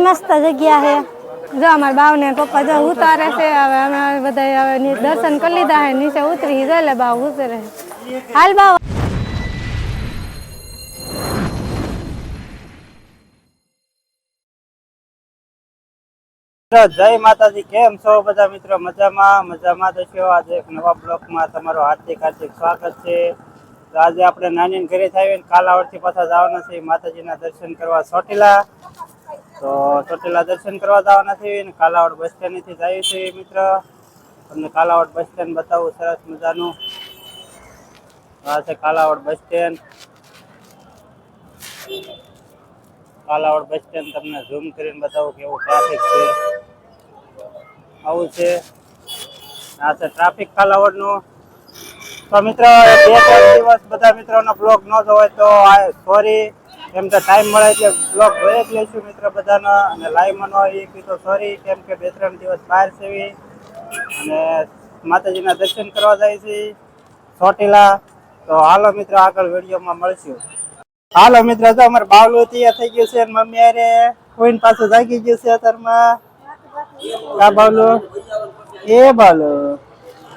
મસ્ત જગ્યા છે જો અમાર બાવ ને પપ્પા જો ઉતારે છે હવે અમે બધા હવે દર્શન કરી લીધા છે નીચે ઉતરી જાય એટલે બાવ ઉતરે હાલ બાવ જય માતાજી કેમ છો બધા મિત્રો મજામાં તો છો આજે એક નવા બ્લોગમાં તમારું હાર્દિક સ્વાગત છે તો આજે આપણે નાની ઘરે આવીને કાલાવડથી પાછા જવાના છે માતાજીના દર્શન કરવા ચોટીલા તો ચોટીલા દર્શન કરવા જવાના છે અને કાલાવડ બસ સ્ટેન્ડથી જઈએ છીએ મિત્ર તમને કાલાવડ બસ સ્ટેન્ડ બતાવું સરસ મજાનું આ છે Kalavad bus stand Kalavad bus stand તમને ઝૂમ કરીને બતાવું કેવું ટ્રાફિક છે આવું છે આ છે ટ્રાફિક કાલાવડનું તો મિત્ર 2-3 દિવસ બધા મિત્રોનો બ્લોગ ન જોયો તો સોરી કેમ કે ટાઈમ મળે કે બ્લોગ જોઈ જ લઈશું મિત્ર બધાના અને લાઈવમાં ન આવી તો સોરી કેમ કે 2-3 દિવસ બહાર છે અને માતાજીના દર્શન કરવા જાય છે ચોટીલા તો હાલો મિત્ર આગળ વિડીયોમાં મળશું હાલો મિત્ર તો અમારે બાવલું તૈયાર થઈ ગયું છે અને મમ્મી અરે કોઈને પાછું જાગી ગયું છે અત્યારમાં કા બાવલું એ બાવલું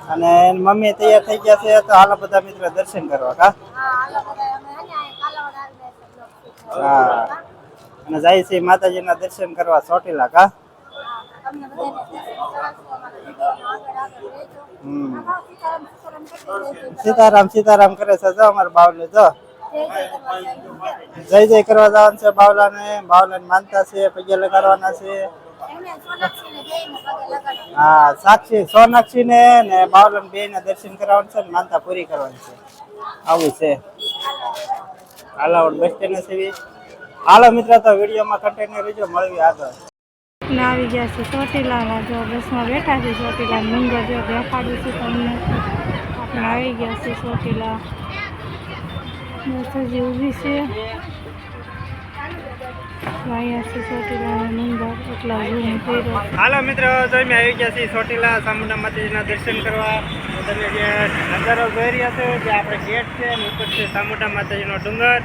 અને મમ્મી તૈયાર થઈ ગયા છે તો હાલો બધા મિત્ર દર્શન કરવા કા હા અને જાય છે માતાજીના દર્શન કરવા ચોટીલા કા સીતારામ કરે છે જો અમારે બાવલું જો જય જય કરવા જવાનું છે બાવલાને માનતા છે પગે લગાડવાના છે હા સાક્ષી સોનાક્ષી ને બાવલાને બે ને દર્શન કરાવવાનું છે માનતા પૂરી કરવાની છે આવું છે કાલાવડ બસ સ્ટેન્ડ છે હાલો મિત્ર તો વિડીયોમાં કન્ટિન્યુ રહેજો મળવી આગળ આવી ગયા છે ચોટીલા જો બસમાં બેઠા છે ચોટીલા ડુંગર જો દેખાડું છું તમને આપણે આવી ગયા છે ચોટીલા બસ હજી ઊભી છે હાલો મિત્રો તો અમે આવી ગયા છીએ ચોટીલા ચામુંડા માતાજીના દર્શન કરવા તમે જે નજારો જોઈ રહ્યા છો જે આપણે ગેટ છે અને ઉપર છે ચામુંડા માતાજીનો ડુંગર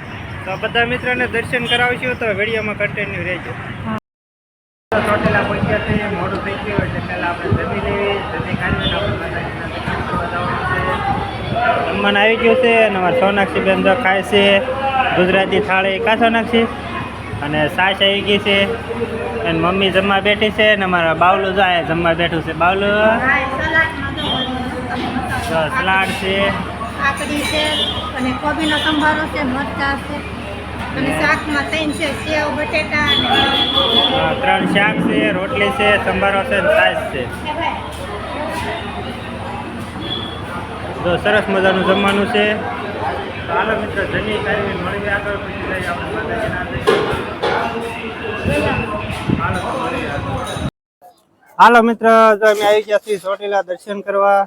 તો બધા મિત્રોને દર્શન કરાવીશું તો વિડીયોમાં કન્ટિન્યુ રહેજો ચોટીલા પહોંચ્યા છે મોડું થઈ ગયું એટલે પહેલાં આપણે જમી લેવી જમી કાઢીને આપણે માતાજીના દર્શન કરવા જવાનું છે જમવાનું આવી ગયું છે અને અમારા સોનાક્ષી બેન જો ખાય છે ગુજરાતી થાળી કા સોનાક્ષી અને સાસ આવી ગઈ છે અને મમ્મી જમવા બેઠી છે અને અમારા બાવલું જાય જમવા બેઠું છે બાવલું સલાડ છે કાકડી છે અને કોબીનો સંભારો છે મરચાં છે અને શાકમાં 3 છે સેવ બટેટા અને 3 શાક છે રોટલી છે સંભારો છે અને છાશ છે તો સરસ મજાનું જમવાનું છે તો હાલો મિત્રો જમી કાઢી મળીએ આગળ પછી જઈએ આપણે માતાજીના હાલો મિત્ર જો અમે આવી ગયા છીએ ચોટીલા દર્શન કરવા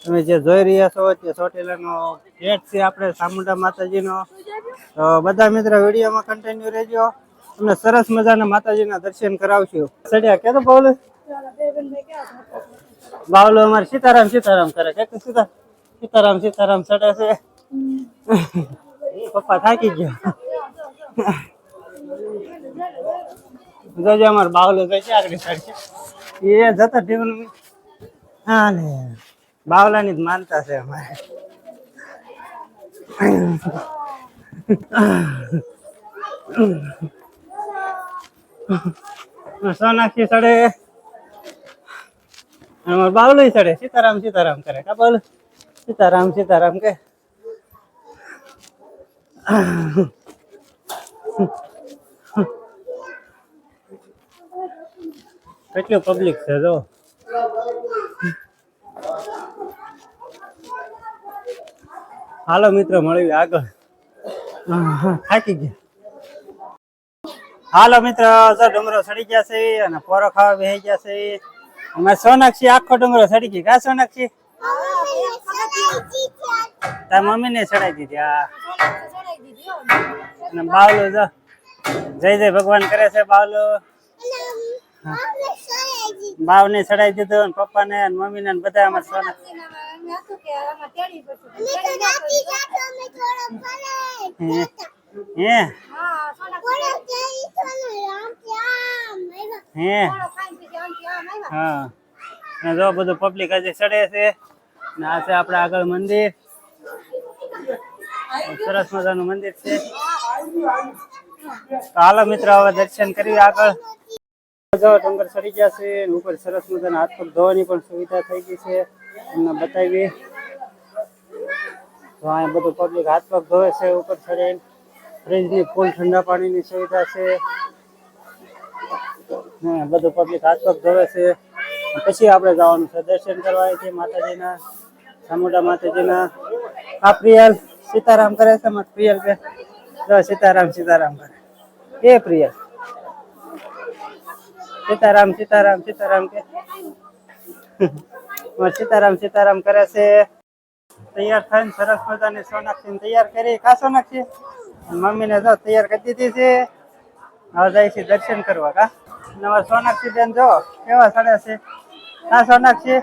તમે જે જોઈ રહ્યા છો તે ચોટીલાનો ગેટ છે આપણે ચામુંડા માતાજીનો તો બધા મિત્ર વિડીયોમાં કન્ટિન્યુ રહેજો તમને સરસ મજાના માતાજીના દર્શન કરાવશું સડ્યા કે તો બાવલો અમારે સીતારામ કરે કે સીતારામ સડે છે પપ્પા થાકી ગયો જોજો અમારે બાવલો જાય છે આગળ સાઈડ છે એ જતા ટેબલ હા ને બાવલાની જ માનતા છે અમારે સોનાક્ષી સડે અમારે બાવલો સડે સીતારામ કરે કા બાવલો સીતારામ કે કેટલું પબ્લિક છે જો હાલો મિત્રો મળવી આગળ થાકી ગયા હાલો મિત્ર ડુંગરો સડી ગયા છે અને પોરો ખાવા બેસી ગયા છે અમે સોનાક્ષી આખો ડુંગરો સડી ગઈ કા સોનાક્ષી તાર મમ્મી ને ચડાઈ દીધી હા અને બાવલો જો જય ભગવાન કરે છે બાવલો બાવ ને ચડાઈ દીધું પપ્પા ને મમ્મી ને બધા અમારે સોના હે હે હા ને જો બધું પબ્લિક આજે ચડે છે ને આ છે આપણે આગળ મંદિર સરસ મજાનું મંદિર છે તો હાલો મિત્રો હવે દર્શન કરી આગળ જો ડુંગર ચડી ગયા છે ઉપર સરસ મજાના હાથ પગ ધોવાની પણ સુવિધા થઈ ગઈ છે તમને બતાવી તો અહીંયા બધું પબ્લિક હાથ પગ ધોવે છે ઉપર ચડે ફ્રીજની ફૂલ ઠંડા પાણીની સુવિધા છે બધું પબ્લિક હાથ પગ ધોવે છે પછી આપણે જવાનું છે દર્શન કરવા અહીંથી માતાજીના ચામુંડા માતાજીના આ પ્રિયલ સીતારામ કરે છે મત પ્રિયલ કે જો સીતારામ સીતારામ કરે એ પ્રિયલ સીતારામ સીતારામ સીતારામ કે સીતારામ સીતારામ કરે છે તૈયાર થઈને સરસ મજાની સોનાક્ષી તૈયાર કરી કા સોનાક્ષી મમ્મીને જો તૈયાર કરી દીધી છે હવે જાય છે દર્શન કરવા કા અમારા સોનાક્ષી બેન જો કેવા સડે છે હા સોનાક્ષી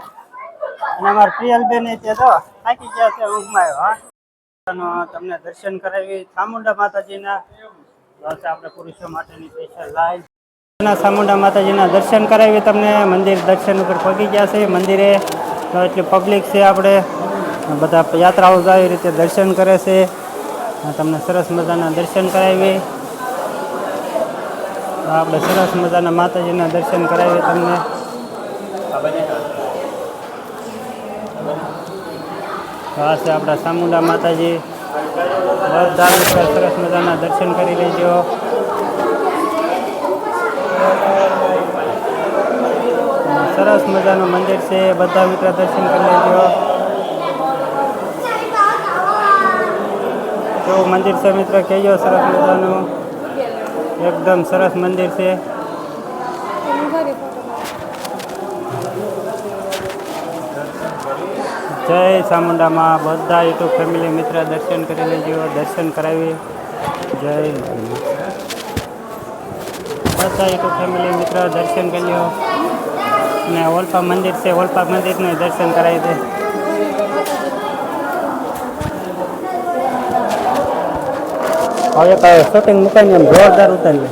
અને અમારા પ્રિયલ બેન તે જો થાકી ગયા છે ઊંઘમાં આવ્યો હા તમને દર્શન કરાવી ચામુંડા માતાજીના આપણે પુરુષો માટેની સ્પેશિયલ લાઈન ચામુંડા માતાજીના દર્શન કરાવી તમને મંદિર દર્શન ઉપર પહોંચી ગયા છે મંદિરે એટલી પબ્લિક છે આપણે બધા યાત્રાઓ જાય એ રીતે દર્શન કરે છે તમને સરસ મજાના દર્શન કરાવી આપણે સરસ મજાના માતાજીના દર્શન કરાવીએ તમને આ છે આપણા ચામુંડા માતાજી બધા મિત્રો સરસ મજાના દર્શન કરી લેજો સરસ મજાનું મંદિર છે બધા મિત્રો દર્શન કરી લેજો કેવું મંદિર છે મિત્ર કહેજો સરસ મજાનું એકદમ સરસ મંદિર છે જય ચામુંડામાં બધા યુટ્યુબ ફેમિલી મિત્ર દર્શન કરી લેજો દર્શન કરાવી જય બધા યુટ્યુબ ફેમિલી મિત્ર દર્શન કરી લો ને ઓલપા મંદિર છે ઓલપા મંદિરનું દર્શન કરાવી દે હવે કાંઈ શૂટિંગ મૂકાઈને એમ જોરદાર ઉતારી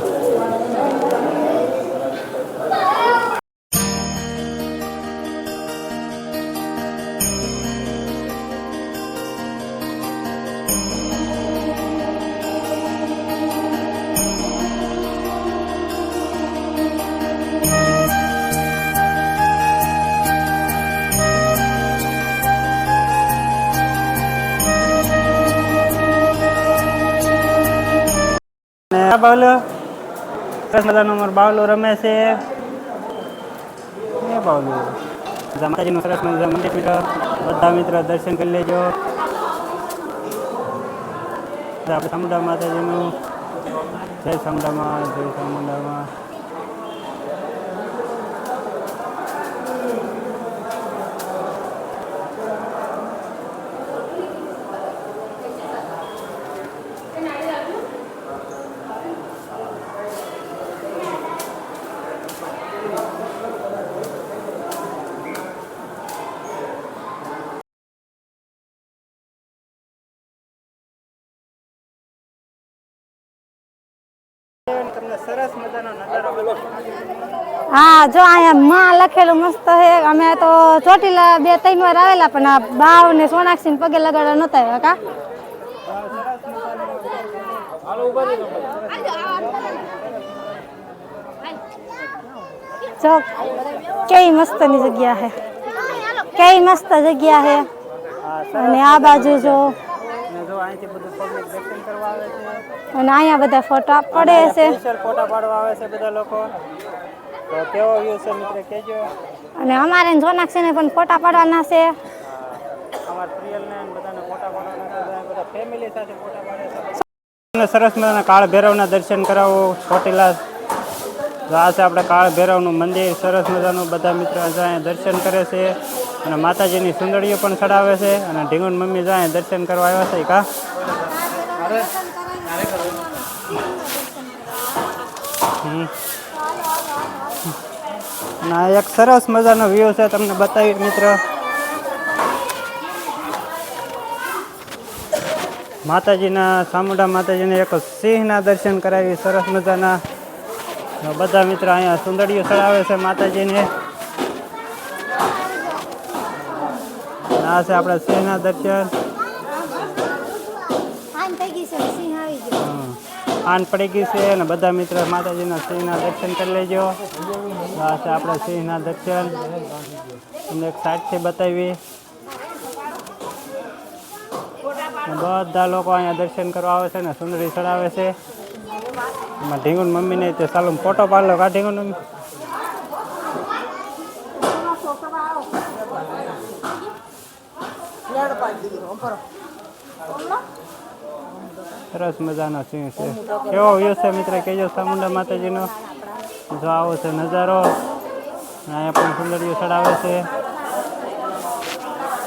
લે બાવલો સરસ મજાનો અમારો બાવલો રમે છે એ બાવલો માતાજીનું સરસ મજાનું મંદિર મિત્રો બધા મિત્રો દર્શન કરી લેજો આપણે ચામુંડા માતાજીનું જય ચામુંડામાં જય ચામુંડામાં સરસ મજાનો નજારો હા જો અહીંયા માં લખેલું મસ્ત છે અમે તો ચોટીલા 2-3 વાર આવેલા પણ આ બાવ ને સોનાક્ષી પગે લગાડવા નતા આવ્યા કા જો કેવી મસ્તની જગ્યા છે કેવી મસ્ત જગ્યા છે અને આ બાજુ જો અને અહીંયા બધા ફોટા પડે છે ફોટા પાડવા આવે છે બધા લોકો તો કેવો વ્યૂ છે મિત્ર કહેજો અને અમારે સોનાક્ષીને પણ ફોટા પાડવાના છે અમાર પ્રિયલને બધાને ફોટા પાડવાના છે બધા ફેમિલી સાથે ફોટા પાડે છે સરસ મજાના કાળ ભૈરવના દર્શન કરાવો ચોટીલા આ છે આપણે કાળ ભૈરવનું મંદિર સરસ મજાનું બધા મિત્રો જાય દર્શન કરે છે અને માતાજીની સુંદરીઓ પણ ચડાવે છે અને ઢીંગુન મમ્મી જાય દર્શન કરવા આવ્યા છે કા ના એક સરસ મજાનો વ્યૂ છે તમને બતાવી મિત્ર માતાજીના ચામુંડા માતાજીને એક સિંહના દર્શન કરાવી સરસ મજાના બધા મિત્રો અહીંયા સુંદરીઓ ચડાવે છે માતાજીને. આ છે આપણા સિંહના દર્શન. આન પડી ગઈ છે અને બધા મિત્રો માતાજીના સિંહના દર્શન કરી લેજો. આ છે આપણા સિંહના દર્શન. તમને એક સાઈડથી બતાવી. બધા લોકો અહીંયા દર્શન કરવા આવે છે ને સુંદરી ચડાવે છે. એમાં ઢીંગુન મમ્મીને તે ચાલુ ફોટો પાડલો કા ઢીંગુન મમ્મી. સરસ મજાનો સિંહ છે. કેવો વ્યૂ છે મિત્ર કહેજો ચામુંડા માતાજીનો. જો આવો છે નજારો. અહીંયા પણ સુંદરીઓ ચડાવે છે.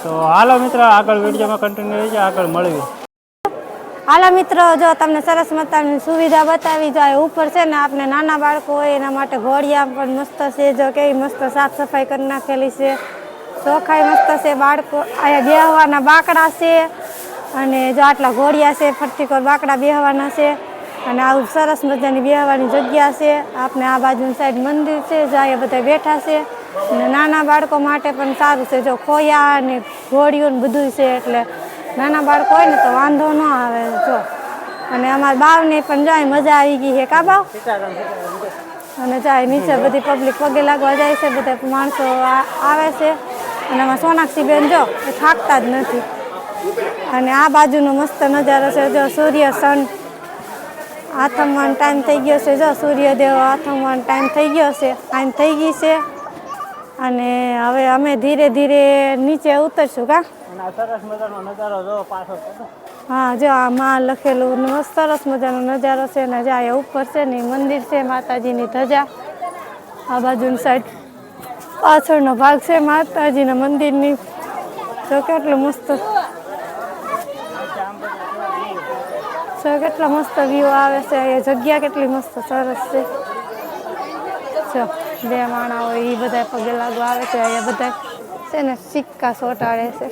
તો હાલો મિત્ર આગળ વિડીયોમાં કન્ટિન્યુ રહેજો. આગળ મળવી. હાલો મિત્રો, જો તમને સરસ મજાની સુવિધા બતાવી. જો ઉપર છે ને આપણે નાના બાળકો હોય એના માટે ઘોડિયા પણ મસ્ત છે. જો કેવી મસ્ત સાફ સફાઈ કરી નાખેલી છે. ચોખાઈ મસ્ત છે. બાળકો અહીંયા બેહવાના બાકડા છે અને જો આટલા ઘોડિયા છે. ફરતી કોર બાકડા બેહવાના છે અને આવું સરસ મજાની બેહવાની જગ્યા છે. આપણે આ બાજુની સાઈડ મંદિર છે. જો અહીંયા બધા બેઠા છે અને નાના બાળકો માટે પણ સારું છે. જો ખોયા અને ઘોડીઓ ને બધું છે એટલે નાના બાળકો હોય ને તો વાંધો ન આવે. જો અને અમારા બાવને પણ જાય મજા આવી ગઈ છે કા બાવ. અને જાય નીચે બધી પબ્લિક પગે લાગવા જાય છે. બધા માણસો આવે છે અને આમાં સોનાક્ષી બેન જો એ થાકતા જ નથી. અને આ બાજુનો મસ્ત નજારો છે. જો સૂર્ય સન આથમવાનો ટાઈમ થઈ ગયો છે. જો સૂર્યદેવ આથમવાનો ટાઈમ થઈ ગયો છે. ટાઈમ થઈ ગઈ છે અને હવે અમે ધીરે ધીરે નીચે ઉતરશું કા. સરસ મજાનો નજારો જો પાછો. હા જો આ માં લખેલું મસ્ત સરસ મજાનો નજારો છે ને જાય ઉપર છે ને મંદિર છે માતાજીની ધજા. આ બાજુની સાઈડ પાછળનો ભાગ છે માતાજીના મંદિરની. જો કેટલું મસ્ત કેટલો મસ્ત વ્યૂ આવે છે. એ જગ્યા કેટલી મસ્ત સરસ છે. જો બે માણા હોય એ બધા પગે લાગવા આવે છે. અહીંયા બધા છે ને સિક્કા ચોંટાડે છે.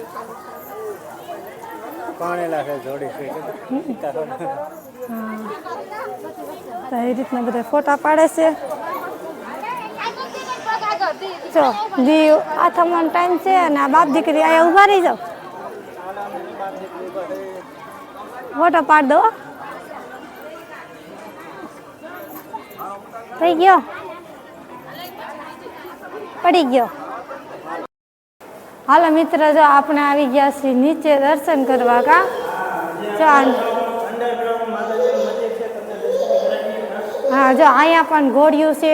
હા એ રીતના બધા ફોટા પાડે છે. જો દીવ આથમવાનો ટાઈમ છે અને આ બાપ દીકરી અહીંયા ઊભા રહી જાઓ. ફોટો પાડ દો. થઈ ગયો પડી ગયો. હાલો મિત્ર, જો આપણે આવી ગયા છીએ નીચે દર્શન કરવા કા. હા જો અહીંયા પણ ઘોડિયું છે.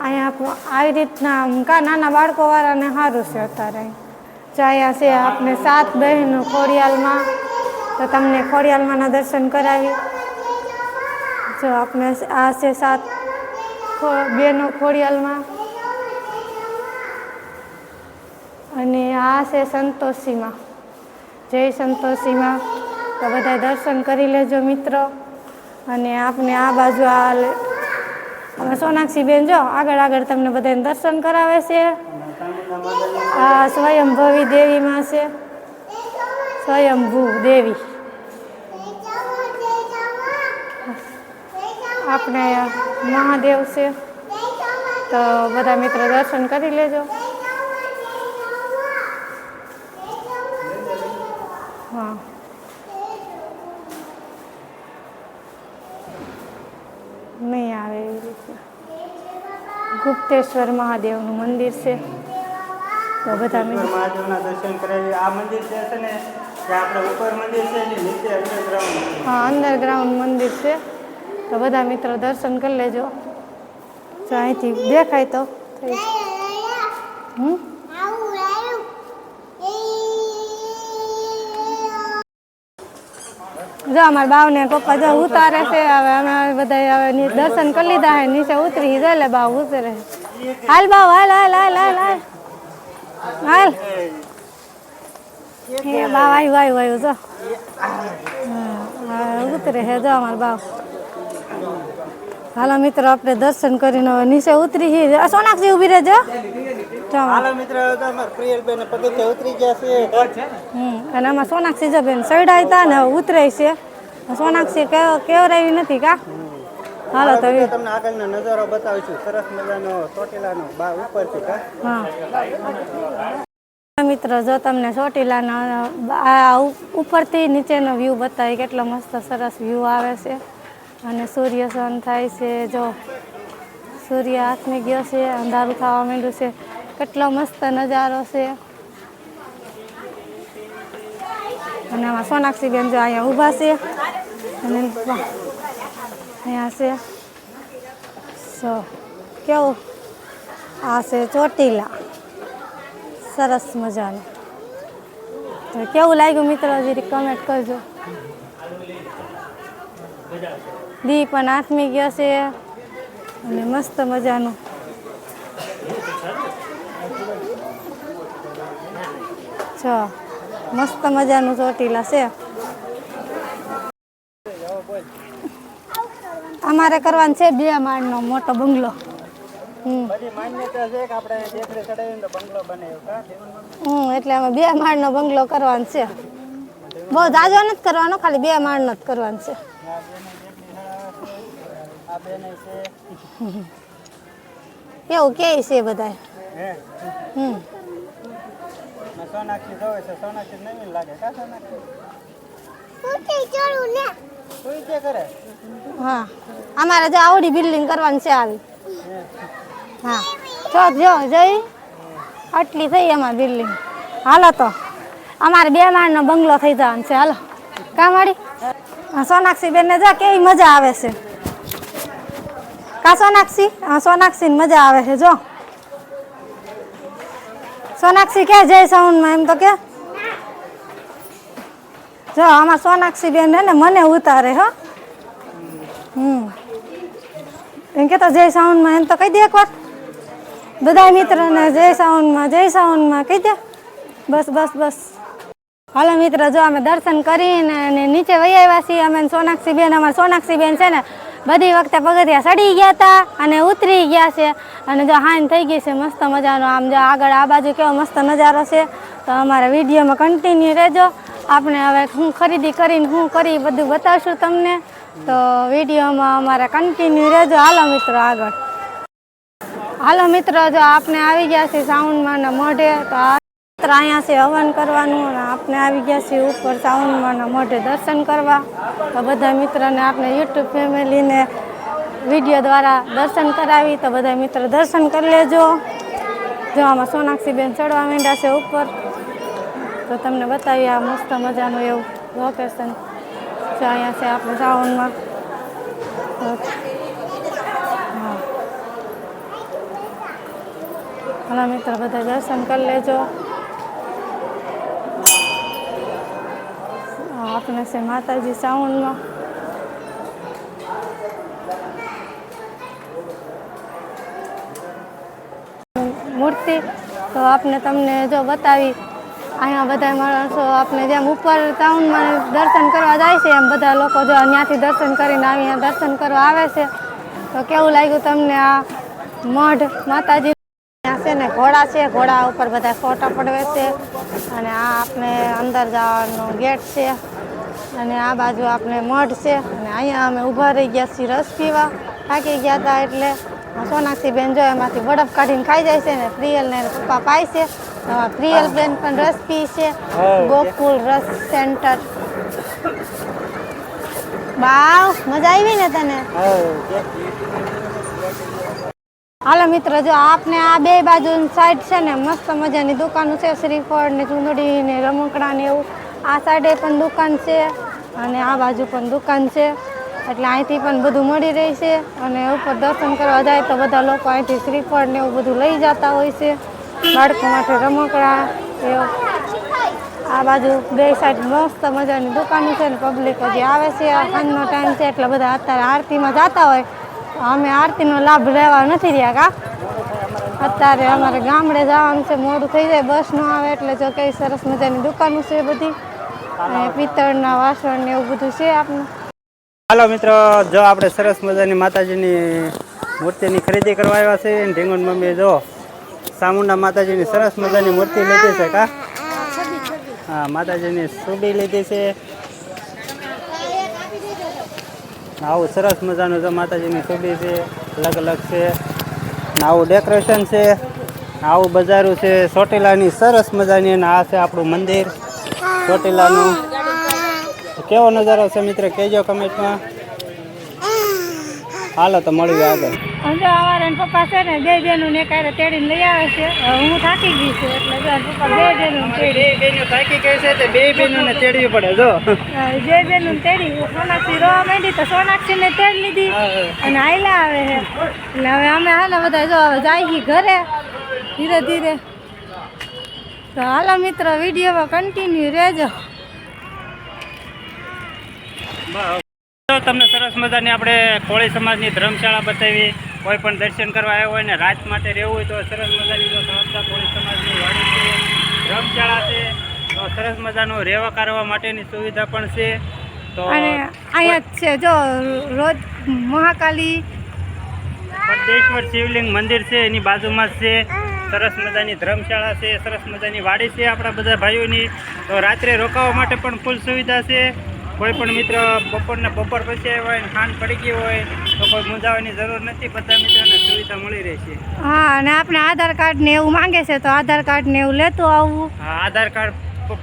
અહીંયા આવી રીતના કા નાના બાળકો વાળાને સારું છે અત્યારે. જો અહીંયા છે આપણે 7 બહેનો ખોડિયાલમાં. તો તમને ખોડિયાલમાંના દર્શન કરાવી. જો આપણે આ છે 7 બહેનો ખોડિયાલમાં અને આ છે સંતોષીમાં. જય સંતોષીમાં. તો બધા દર્શન કરી લેજો મિત્રો. અને આપણે આ બાજુ અમે સોનાક્ષી બેન જો આગળ આગળ તમને બધાને દર્શન કરાવે છે. આ સ્વયંભવી દેવીમાં છે. સ્વયંભૂ દેવી. આપણે મહાદેવ છે. તો બધા મિત્રો દર્શન કરી લેજો. હા નહીં આવે એવી રીતે. ગુપ્તેશ્વર મહાદેવનું મંદિર છે. તો બધા મહાદેવના દર્શન કરાવી. આ મંદિર છે ને જે આપણે ઉપર મંદિર છે ને નીચે અંડરગ્રાઉન્ડ. હા અંડરગ્રાઉન્ડ મંદિર છે. તો બધા મિત્રો દર્શન કરી લેજો. જો અહીંથી દેખાય તો જો અમારા બાવને પપ્પા જો ઉતારે છે. હવે અમે બધા હવે દર્શન કરી લીધા હે. નીચે ઉતરી જાય એટલે બાવ ઉતરે. હાલ બાવ હાલ હાલ હાલ હાલ હાલ હાલ. એ બાવ આવ્યું આવ્યું આવ્યું જો. હા ઉતરે હે જો અમારા બાવ. હાલો મિત્રો, આપણે દર્શન કરીને હવે નીચે ઉતરી. સોનાક્ષી ઊભી રહેજો. હાલો મિત્રો, અમાર પ્રિયલબેન પગથિયે ઉતરી ગયા છે. અને આમાં સોનાક્ષી જો બેન સૈડા હતા ને ઉતરે છે. સોનાક્ષી કેવરાવી નથી કા. હાલો તો તમને આગળનો નજારો બતાવીશું સરસ મજાનો ચોટીલાનો ઉપરથી હા મિત્રો, જો તમને ચોટીલાના આ ઉપરથી નીચેનો વ્યૂ બતાવી, કેટલો મસ્ત સરસ વ્યૂ આવે છે અને સૂર્ય સન થાય છે. જો સૂર્ય આથમી ગયો છે, અંધારું થવા માંડ્યું છે, કેટલો મસ્ત નજારો છે. અને આમાં સોનાક્ષી બેન જો અહીંયા ઊભા છે અને અહીંયા છે કેવું આ છે ચોટીલા, સરસ મજાનું. તો કેવું લાગ્યું મિત્રો, જરી કમેન્ટ કરજો. દી પણ આથમી ગયો છે અને મસ્ત મજાનું. મસ્ત મજાનું ચોટીલા છે. અમારે કરવાનું છે 2 માળનો મોટો બંગલો. એટલે અમે 2 માળનો બંગલો કરવાનો છે. બહુ જાજો નથી કરવાનો, ખાલી 2 માળનો જ કરવાનો છે. એવું કે છે બધા. સોનાક્ષી જોવે છે, સોનાક્ષી નવીન લાગે કા સોનાક્ષી? કરે. હા, અમારે જો આવડી બિલ્ડિંગ કરવાની છે આવી. હા, જો જઈ આટલી થઈ અમારી બિલ્ડિંગ. હાલો તો અમારે 2 માળનો બંગલો થઈ જવાનો છે. હાલો કા માડી સોનાક્ષી બેનને જા કેવી મજા આવે છે. કા સોનાક્ષી? હા, સોનાક્ષીને મજા આવે છે. જો સોનાક્ષી કે જય સાઉન્ડમાં એમ તો કે. જો આમાં સોનાક્ષી બેન ને મને ઉતારે હો. એમ કે તો જય સાઉન્ડમાં એમ તો કહી દે એકવાર બધા મિત્રોને. જય સાઉન્ડમાં કહી દે. બસ બસ બસ. હાલો મિત્રો, જો અમે દર્શન કરીને નીચે વહી આવ્યા છીએ. અમે સોનાક્ષી બેન, અમારે સોનાક્ષી બેન છે ને બધી વખતે પગથિયા ચડી ગયા હતા અને ઉતરી ગયા છે. અને જો હાન થઈ ગઈ છે મસ્ત મજાનો. આમ જો આગળ આ બાજુ કેવો મસ્ત નજારો છે. તો અમારા વિડીયોમાં કન્ટિન્યુ રહેજો. આપણે હવે હું ખરીદી કરીને હું કરી બધું બતાવશું તમને. તો વિડીયોમાં અમારે કન્ટિન્યુ રહેજો. હાલો મિત્રો આગળ. હાલો મિત્રો, જો આપણે આવી ગયા છીએ સાઉન્ડમાં મોઢે. તો અહીંયા છે હવન કરવાનું અને આપણે આવી ગયા છીએ ઉપર સાઉન્ડમાં મોઢે દર્શન કરવા. તો બધા મિત્રોને આપણે યુટ્યુબ ફેમિલીને વિડીયો દ્વારા દર્શન કરાવી. તો બધા મિત્રો દર્શન કરી લેજો. જો આમાં સોનાક્ષી બેન ચડવા માંડ્યા છે ઉપર. તો તમને બતાવીએ આ મસ્ત મજાનું એવું લોકેશન. જો અહીંયા છે આપણે સાઉન્ડમાં. હા, હાલો મિત્રો બધા દર્શન કરી લેજો. આપણે છે માતાજી સાઉન્ડમાં. મૂર્તિ તો આપણે તમને જો બતાવી. અહીંયા બધા માણસો આપણે જેમ ઉપર ટાઉનમાં દર્શન કરવા જાય છે એમ બધા લોકો જો ત્યાંથી દર્શન કરીને અહીંયા દર્શન કરવા આવે છે. તો કેવું લાગ્યું તમને આ મઢ માતાજી? ત્યાં છે ને ઘોડા છે, ઘોડા ઉપર બધા ફોટા પડવે છે. અને આ આપણે અંદર જવાનો ગેટ છે અને આ બાજુ આપણે મઢ છે. અને અહીંયા અમે ઊભા રહી ગયા છીએ રસ પીવા. થાકી ગયા હતા એટલે સોનાક્ષી બેન જો એમાંથી બરફ કાઢીને ખાઈ જાય છે ને પ્રિયલ ને પપ્પા પાય છે. પ્રિયલ બેન પણ રસ પી છે. ગોકુલ રસ સેન્ટર. બાવ મજા આવી ને તને? હાલો મિત્રો, જો આપને આ 2 બાજુ સાઈડ છે ને મસ્ત મજાની દુકાનો છે. શ્રીફળ ને ચૂંદડી ને રમકડા ને એવું. આ સાઈડે પણ દુકાન છે અને આ બાજુ પણ દુકાન છે. એટલે અહીંથી પણ બધું મળી રહી છે. અને ઉપર દર્શન કરવા જાય તો બધા લોકો અહીંથી શ્રીફળ ને એવું બધું લઈ જતા હોય છે. બાળકો માટે રમકડા એવું. આ બાજુ 2 સાઈડ મસ્ત મજાની દુકાનો છે ને પબ્લિક હજી આવે છે. સાંજનો ટાઈમ છે એટલે બધા અત્યારે આરતીમાં જતા હોય. અમે આરતીનો લાભ લેવા નથી રહ્યા કા. અત્યારે અમારે ગામડે જવાનું છે, મોડું થઈ જાય, બસ ન આવે. એટલે જો કઈ સરસ મજાની દુકાનો છે બધી. અને પિત્તળના વાસણ ને એવું બધું છે આપણે. હાલો મિત્રો, જો આપણે સરસ મજાની માતાજીની મૂર્તિની ખરીદી કરવા આવ્યા છે. ઢીંગણ મમ્મી જો ચામુંડા માતાજીની સરસ મજાની મૂર્તિ લીધી છે કા. હા, માતાજીની સુડી લીધી છે. આવું સરસ મજાનું જો માતાજીની છબી છે, અલગ અલગ છે. ને આવું ડેકોરેશન છે, આવું બજારું છે ચોટીલાની સરસ મજાની. અને આ છે આપણું મંદિર ચોટીલાનું. કેવો નજારો છે મિત્ર કહેજો કમેન્ટમાં. હાલો તો મળીએ આગળ. જો અમારા પપ્પા છે ને બે બેનું ને કારે તેડીને લઈ આવે છે. હું થાકી ગઈ છું એટલે જો પપ્પા બે બેનું થાકી ગઈ છે તે બે બેનું ને તેડવી પડે જો. બે બેનું તેડી સોનાક્ષી રોવા માંડી તો સોનાક્ષી ને તેડી લીધી અને હાઈલા આવે છે. એટલે હવે અમે હાલો બધા જો હવે જાય ઘરે ધીરે ધીરે. તો હાલો મિત્રો વિડીયોમાં કન્ટિન્યુ રહેજો. તમને સરસ મજાની આપણે કોળી સમાજની ધર્મશાળા બતાવી. કોઈ પણ દર્શન કરવા આવ્યો હોય ને રાત માટે રહેવું હોય તો સરસ મજાની જો કોળી સમાજની વાડી છે, ધર્મશાળા છે. તો સરસ મજાનું રહેવા કરવા માટેની સુવિધા પણ છે. તો અને અહીંયા જ છે જો રોજ મહાકાલી પદ્મેશ્વર શિવલિંગ મંદિર છે એની બાજુમાં જ છે. સરસ મજાની ધર્મશાળા છે, સરસ મજાની વાડી છે આપણા બધા ભાઈઓની. તો રાત્રે રોકાવા માટે પણ ફૂલ સુવિધા છે. કોઈ પણ મિત્ર બપોર પછી આવ્યો હોય ને ખાંડ પડી ગઈ હોય તો કોઈ મૂંઝાવાની જરૂર નથી. બધા મિત્રોને સુવિધા મળી રહેશે. હા, અને આપણે આધાર કાર્ડ ને એવું માંગે છે તો આધાર કાર્ડ ને એવું લેતું આવવું. હા, આધાર કાર્ડ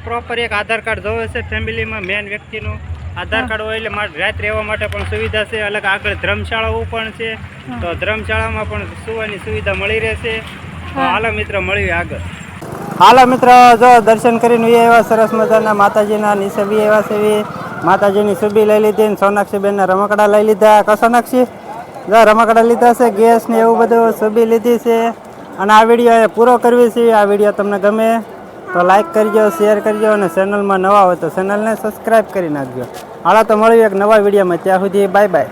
પ્રોપર એક આધાર કાર્ડ જોવે છે ફેમિલીમાં. મેન વ્યક્તિનું આધાર કાર્ડ હોય એટલે રાત રહેવા માટે પણ સુવિધા છે. અલગ આગળ ધર્મશાળાઓ પણ છે. તો ધર્મશાળામાં પણ સુવાની સુવિધા મળી રહેશે. તો હાલો મિત્ર મળીએ આગળ. હાલો મિત્ર જો દર્શન કરીને એવા સરસ મજાના માતાજીના નીચે બી એવા છે. માતાજીની સુબી લઈ લીધી ને સોનાક્ષીબેનના રમકડા લઈ લીધા. સોનાક્ષી જો રમકડા લીધા છે, ગેસ ને એવું બધું સુબી લીધી છે. અને આ વિડીયો પૂરો કરવી છે. આ વિડીયો તમને ગમે તો લાઈક કરજો, શેર કરજો અને ચેનલમાં નવા હોય તો ચેનલને સબસ્ક્રાઈબ કરી નાખજો. હાલો તો મળીએ એક નવા વિડીયોમાં. ત્યાં સુધી બાય બાય.